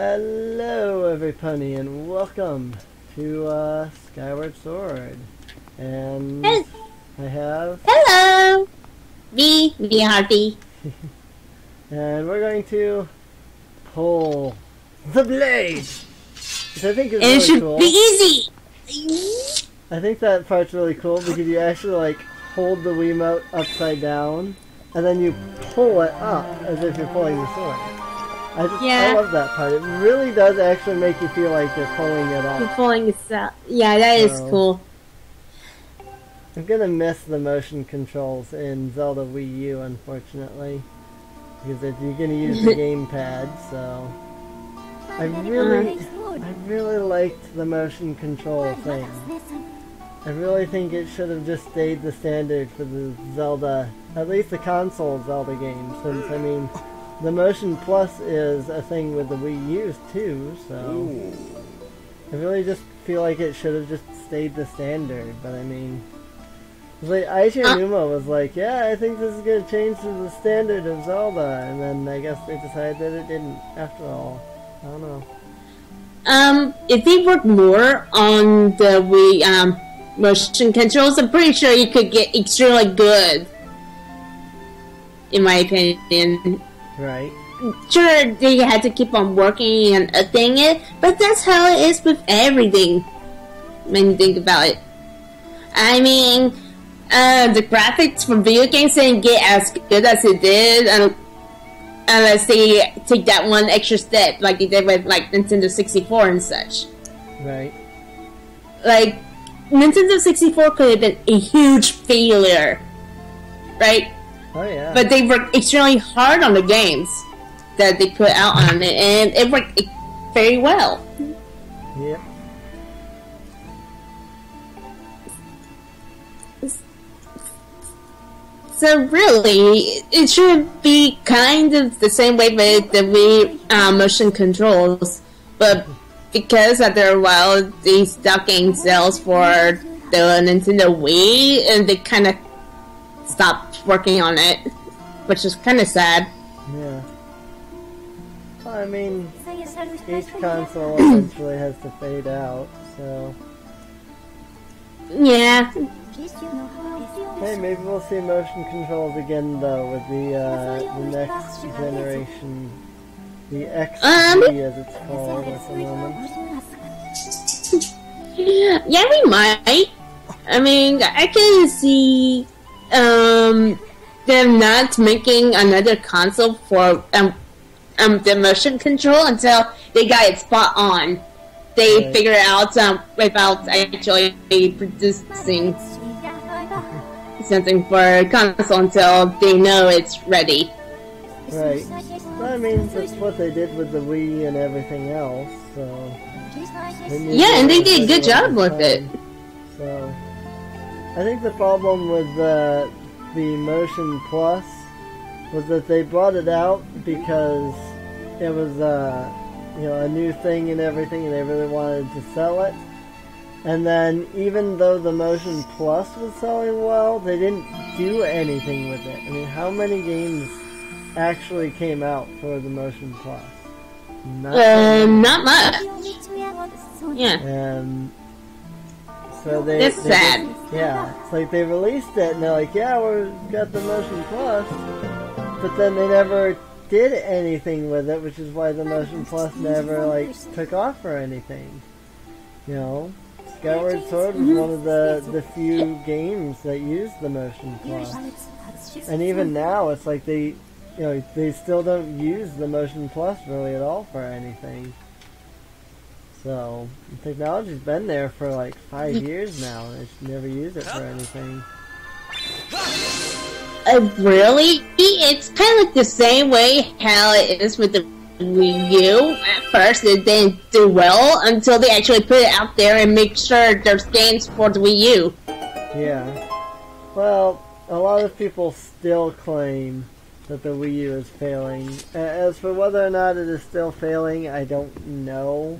Hello everybody and welcome to Skyward Sword. And Hey. I have... Hello! Me Harvey. And we're going to pull the blade! Which I think is And really it should cool. be easy! I think that part's really cool because you actually like hold the Wiimote upside down and then you pull it up as if you're pulling the sword. I love that part. It really does actually make you feel like you're pulling it up. You're pulling this out. Yeah, that is cool. I'm gonna miss the motion controls in Zelda Wii U, unfortunately, because you're gonna use the gamepad. So I really liked the motion control thing. I really think it should have just stayed the standard for the Zelda, at least the console Zelda games. Since I mean, the Motion Plus is a thing with the Wii U too. So I really just feel like it should have just stayed the standard. But I mean. Like, Aishinuma was like, yeah, I think this is going to change to the standard of Zelda, and then I guess they decided that it didn't, after all. I don't know. If they worked more on the Wii, motion controls, I'm pretty sure you could get extremely good. In my opinion. Right. Sure, they had to keep on working and updating it, but that's how it is with everything. When you think about it. I mean... the graphics from video games didn't get as good as it did unless they take that one extra step like they did with like Nintendo 64 and such. Right. Like, Nintendo 64 could have been a huge failure, right? Oh yeah. But they worked extremely hard on the games that they put out on it, and it worked very well. Yep. So really, it should be kind of the same way with the Wii motion controls, but because after a while they stopped getting sales for the Nintendo Wii, and they kind of stopped working on it, which is kind of sad. Yeah. Well, I mean, each console eventually has to fade out, so... Yeah. Hey, maybe we'll see motion controls again though with the next generation, the XP as it's called at the moment. Yeah, we might. I mean, I can see them not making another console for the motion control until they got it spot on. They figure it out without actually producing something for console until they know it's ready. Right. Well, I mean, that's what they did with the Wii and everything else, so... Yeah, and they did a good job with it. So... I think the problem with the Motion Plus was that they brought it out because it was, you know, a new thing and everything, and they really wanted to sell it. And then, even though the Motion Plus was selling well, they didn't do anything with it. I mean, how many games actually came out for the Motion Plus? Not much. Yeah. And so It's sad. It's like they released it, and they're like, yeah, we've got the Motion Plus, but then they never did anything with it, which is why the Motion Plus never, like, took off or anything. You know? Skyward Sword was one of the few games that used the Motion Plus. And even now, it's like they still don't use the Motion Plus really at all for anything. So, the technology's been there for like 5 years now, and they should never use it for anything. Really? It's kind of like the same way how it is with the Wii U. At first, it didn't do well until they actually put it out there and make sure there's games for the Wii U. Yeah. Well, a lot of people still claim that the Wii U is failing. As for whether or not it is still failing, I don't know.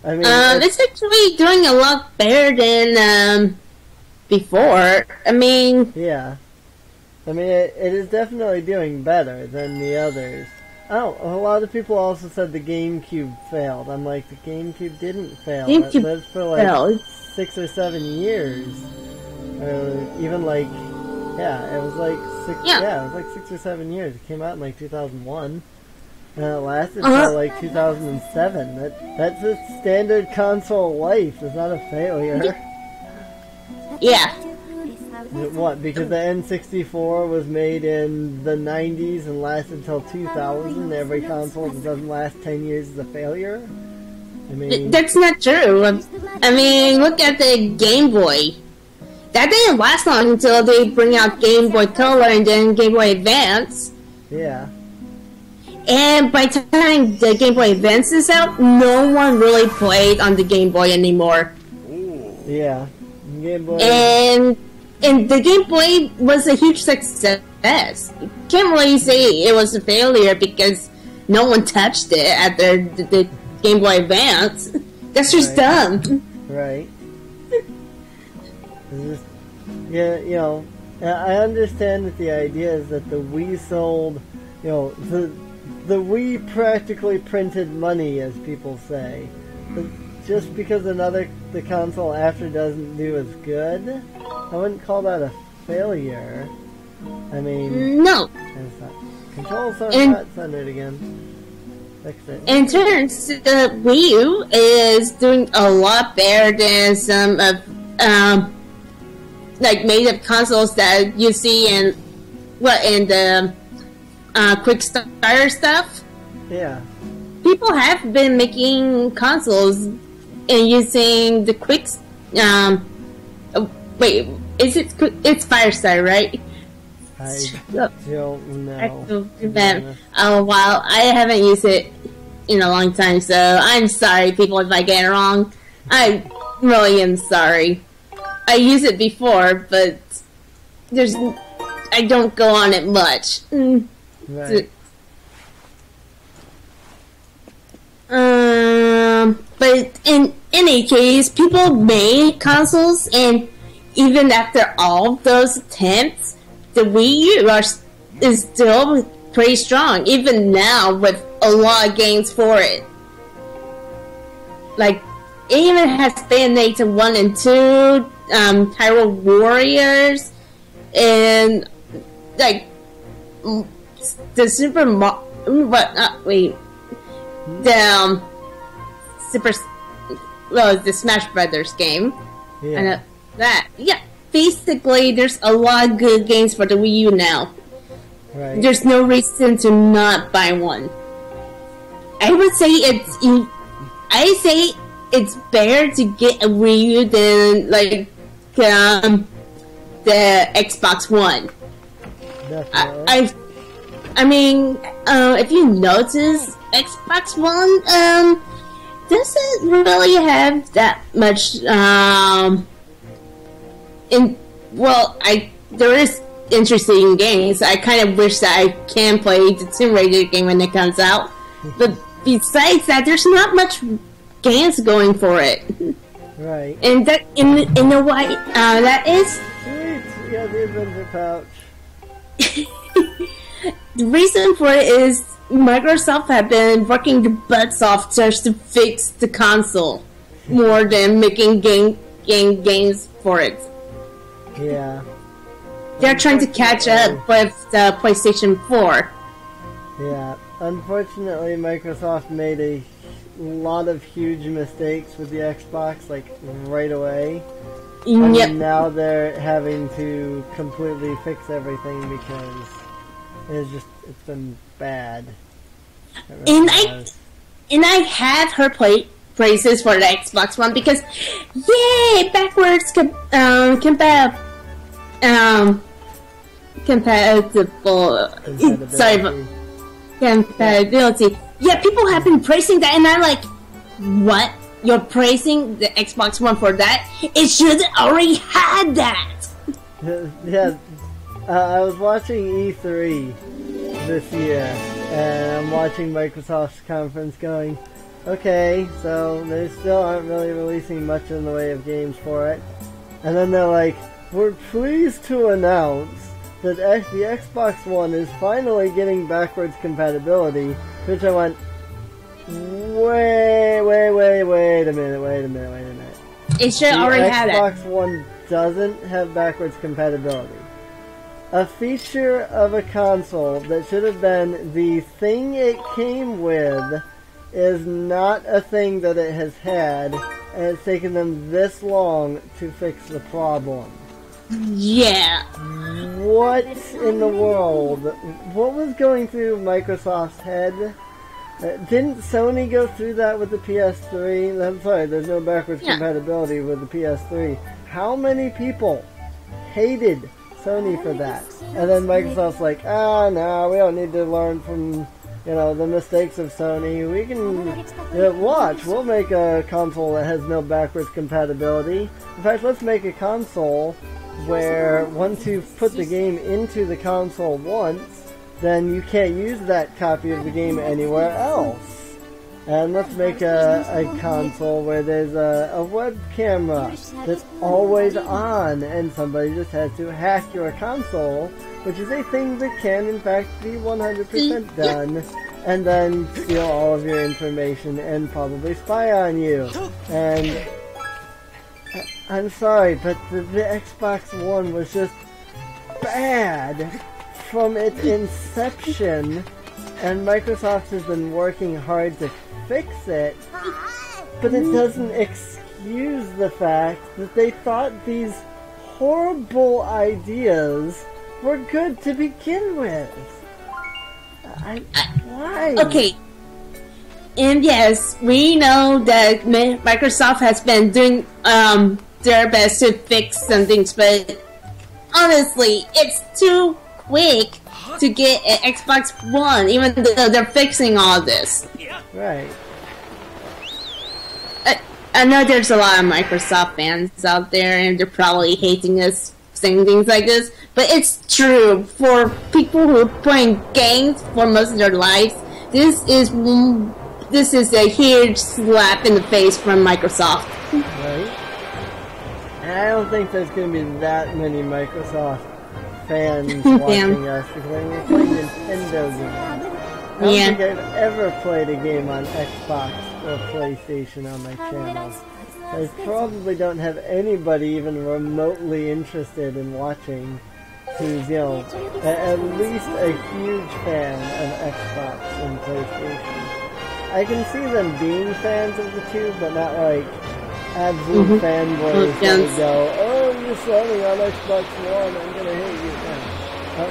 I mean, it's actually doing a lot better than before. I mean, yeah. I mean, it is definitely doing better than the others. Oh, a lot of people also said the GameCube failed. I'm like, the GameCube didn't fail. GameCube It lived for like failed. 6 or 7 years. Or even like, yeah, it was like it was like 6 or 7 years. It came out in like 2001. And it lasted till like 2007. That's a standard console life. It's not a failure. Yeah. What? Because the N64 was made in the 90s and lasted till 2000. Every console that doesn't last 10 years is a failure. I mean, that's not true. I mean, look at the Game Boy. That didn't last long until they bring out Game Boy Color and then Game Boy Advance. Yeah. And by the time the Game Boy Advance is out, no one really played on the Game Boy anymore. Yeah. Game Boy. And the Game Boy was a huge success. You can't really say it was a failure because no one touched it after the Game Boy Advance. That's just dumb. Right. Yeah, you know, I understand that the idea is that the Wii sold, you know, the Wii practically printed money, as people say. But just because the console after doesn't do as good, I wouldn't call that a failure. I mean, no. Controls are not centered again. Fix it. In terms, the Wii U is doing a lot better than some of like made-up consoles that you see in the quick starter stuff. Yeah. People have been making consoles and using the quick. Wait, is it? It's Firestar, right? I don't know. Well, I haven't used it in a long time, so I'm sorry, people, if I get it wrong. I really am sorry. I used it before, but I don't go on it much. Right. But in any case, people made consoles, and even after all those attempts, the Wii U is still pretty strong, even now with a lot of games for it. Like, it even has Bayonetta 1 and 2, Hyrule Warriors, and like the Super the Smash Brothers game. Yeah. And basically, there's a lot of good games for the Wii U now. Right. There's no reason to not buy one. I would say it's better to get a Wii U than like the Xbox One. Definitely. I mean, if you notice, Xbox One doesn't really have that much. There is interesting games. I kind of wish that I can play the Tomb Raider game when it comes out, but besides that, there's not much games going for it. Right. And that in a way, that is. Sweet. Yeah, the adventure pouch. The reason for it is Microsoft have been working their butts off just to fix the console more than making games for it. Yeah. They're trying to catch up with the PlayStation 4. Yeah. Unfortunately, Microsoft made a lot of huge mistakes with the Xbox, like, right away. Yep. And now they're having to completely fix everything because it's been bad. And I have heard praises for the Xbox One because, yay, backwards compatible. Compatibility. Yeah, people have been praising that, and I'm like, what? You're praising the Xbox One for that? It should already had that. Yeah, I was watching E3 this year, and I'm watching Microsoft's conference going, okay, so they still aren't really releasing much in the way of games for it. And then they're like, we're pleased to announce that the Xbox One is finally getting backwards compatibility, which I went, wait a minute. It should already have that. The Xbox One doesn't have backwards compatibility. A feature of a console that should have been the thing it came with is not a thing that it has had, and it's taken them this long to fix the problem. Yeah. What in the world? What was going through Microsoft's head? Didn't Sony go through that with the PS3? I'm sorry, there's no backwards compatibility with the PS3. How many people hated Sony for that? And then Microsoft's like, no, we don't need to learn from, the mistakes of Sony. We can, watch, we'll make a console that has no backwards compatibility. In fact, let's make a console where once you've put the game into the console once, then you can't use that copy of the game anywhere else. And let's make a console where there's a web camera that's always on, and somebody just has to hack your console, which is a thing that can in fact be 100% done, and then steal all of your information and probably spy on you. And I'm sorry, but the Xbox One was just bad from its inception, and Microsoft has been working hard to fix it, but it doesn't excuse the fact that they thought these horrible ideas were good to begin with. Why? Okay. And yes, we know that Microsoft has been doing their best to fix some things, but honestly, it's too quick to get an Xbox One, even though they're fixing all this. Right. I know there's a lot of Microsoft fans out there, and they're probably hating us saying things like this, but it's true. For people who are playing games for most of their lives, this is a huge slap in the face from Microsoft. Right. And I don't think there's going to be that many Microsoft fans watching us, because we're playing Nintendo games. I don't think I've ever played a game on Xbox or PlayStation on my channel. I probably don't have anybody even remotely interested in watching who's, at least a huge fan of Xbox and PlayStation. I can see them being fans of the two, but not like absolute fanboys that would go, oh, you're selling on Xbox One, I'm gonna hate you. No.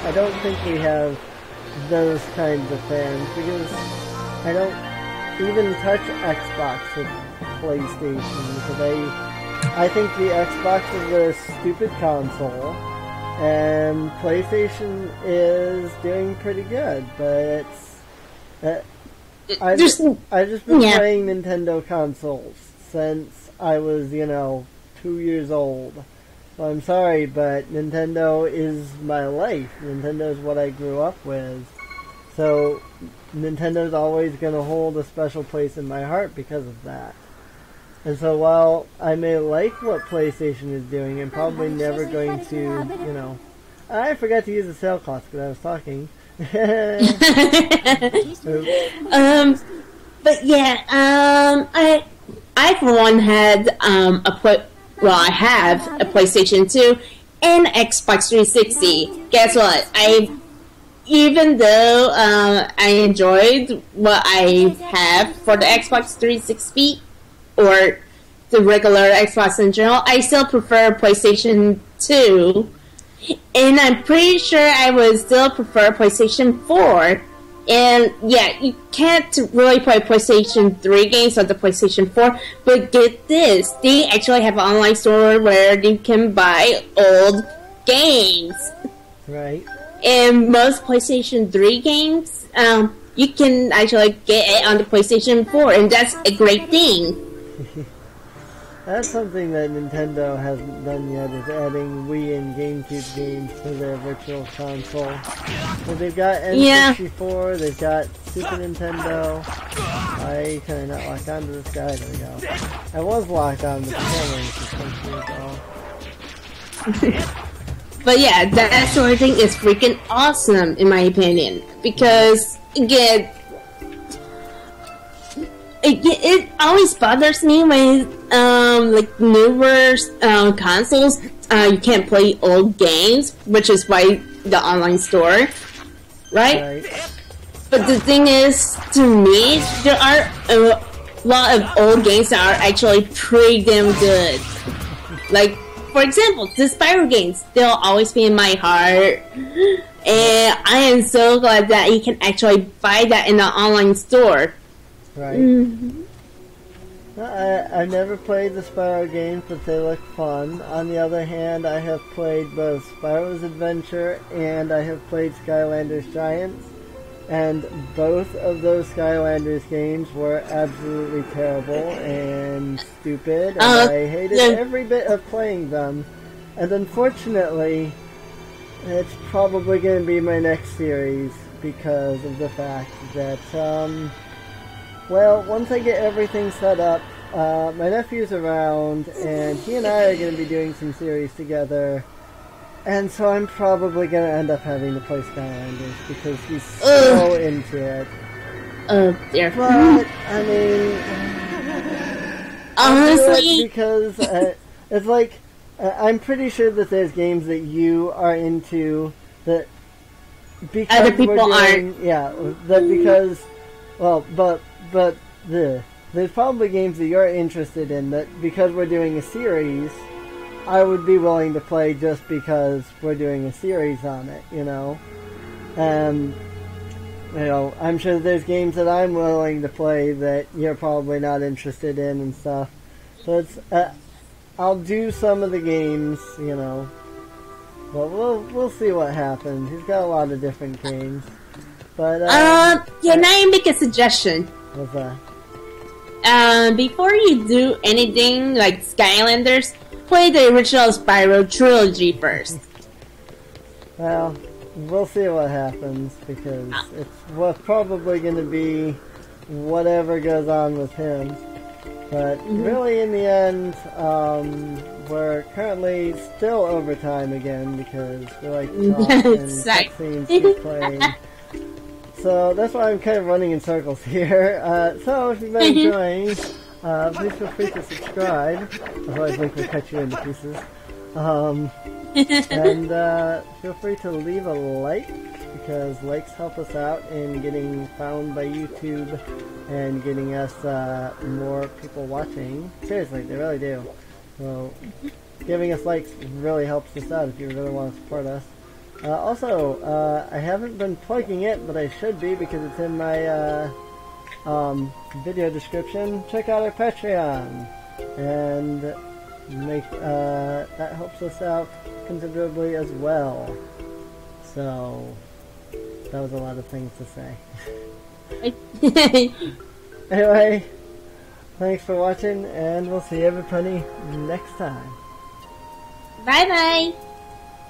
I don't think we have those kinds of fans, because I don't even touch Xbox with PlayStation, because I think the Xbox is a stupid console, and PlayStation is doing pretty good, but I've just been playing Nintendo consoles since I was, 2 years old. So I'm sorry, but Nintendo is my life. Nintendo is what I grew up with. So Nintendo's always going to hold a special place in my heart because of that. And so while I may like what PlayStation is doing, I'm probably never going to, I forgot to use the sale cost because I was talking. But yeah, I for one had I have a PlayStation 2 and Xbox 360. Guess what? Even though I enjoyed what I have for the Xbox 360 or the regular Xbox in general, I still prefer PlayStation 2. And I'm pretty sure I would still prefer PlayStation 4. And yeah, you can't really play PlayStation 3 games on the PlayStation 4, but get this, they actually have an online store where you can buy old games. Right. And most PlayStation 3 games, you can actually get it on the PlayStation 4, and that's a great thing. That's something that Nintendo hasn't done yet, is adding Wii and GameCube games to their virtual console. So they've got N64, they've got Super Nintendo. I can I not lock onto this guy? There we go. I was locked on, but the camera was just But yeah, that sort of thing is freaking awesome in my opinion. Because, again, it always bothers me when, like, newer consoles, you can't play old games, which is why the online store, right? But the thing is, to me, there are a lot of old games that are actually pretty damn good. Like, for example, the Spyro games, they'll always be in my heart. And I am so glad that you can actually buy that in the online store. Right. I've never played the Spyro games, but they look fun. On the other hand, I have played both Spyro's Adventure and I have played Skylanders Giants. And both of those Skylanders games were absolutely terrible and stupid, and I hated every bit of playing them. And unfortunately, it's probably going to be my next series because of the fact that, well, once I get everything set up, my nephew's around, and he and I are going to be doing some series together. And so I'm probably going to end up having to play Skylanders because he's so into it. Dear. But, I mean... honestly... Because it's like... I'm pretty sure that there's games that you are into that... because other people aren't. Yeah, that because... Well, but there's probably games that you're interested in that because we're doing a series... I would be willing to play just because we're doing a series on it, you know? And, you know, I'm sure there's games that I'm willing to play that you're probably not interested in and stuff. So it's, I'll do some of the games, you know, but we'll see what happens. He's got a lot of different games. But, can I make a suggestion? What's that? Before you do anything like Skylanders, play the original Spyro trilogy first. Well, we'll see what happens because it's probably going to be whatever goes on with him. But really, in the end, we're currently still overtime again because we like to talk and cutscenes keep playing. So that's why I'm kind of running in circles here. So if you've been enjoying, please feel free to subscribe. Otherwise, Link will cut you into pieces. And feel free to leave a like, because likes help us out in getting found by YouTube and getting us more people watching. Seriously, they really do. So, giving us likes really helps us out if you really want to support us. Also, I haven't been plugging it, but I should be because it's in my video description. Check out our Patreon, and that helps us out considerably as well. So that was a lot of things to say. Anyway, thanks for watching, and we'll see everybody next time. Bye bye.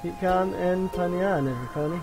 Keep calm and pony on, everybody.